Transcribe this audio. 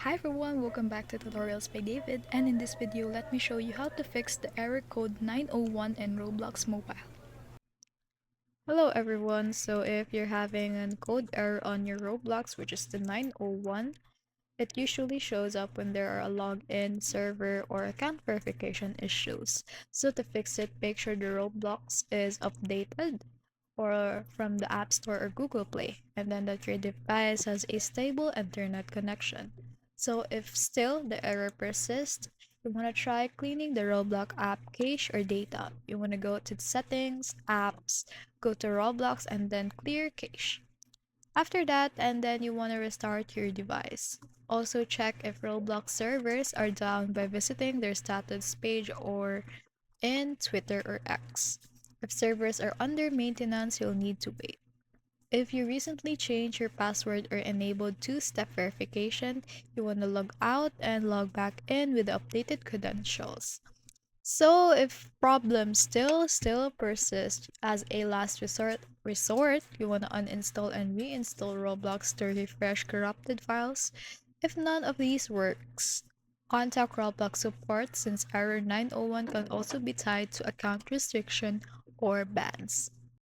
Hi everyone, welcome back to Tutorials by David, and in this video let me show you how to fix the error code 901 in Roblox Mobile. Hello everyone, so if you're having a code error on your Roblox, which is the 901, it usually shows up when there are a login, server, or account verification issues. So to fix it, make sure the Roblox is updated or from the App Store or Google Play, and then that your device has a stable internet connection. So if still the error persists, you want to try cleaning the Roblox app cache or data. You want to go to settings, apps, go to Roblox, and then clear cache. After that, and then you want to restart your device. Also check if Roblox servers are down by visiting their status page or in Twitter or X. If servers are under maintenance, you'll need to wait. If you recently changed your password or enabled two-step verification, you want to log out and log back in with the updated credentials. So if problems still persist as a last resort, you want to uninstall and reinstall Roblox to refresh corrupted files. If none of these works, contact Roblox support since error 901 can also be tied to account restriction or bans.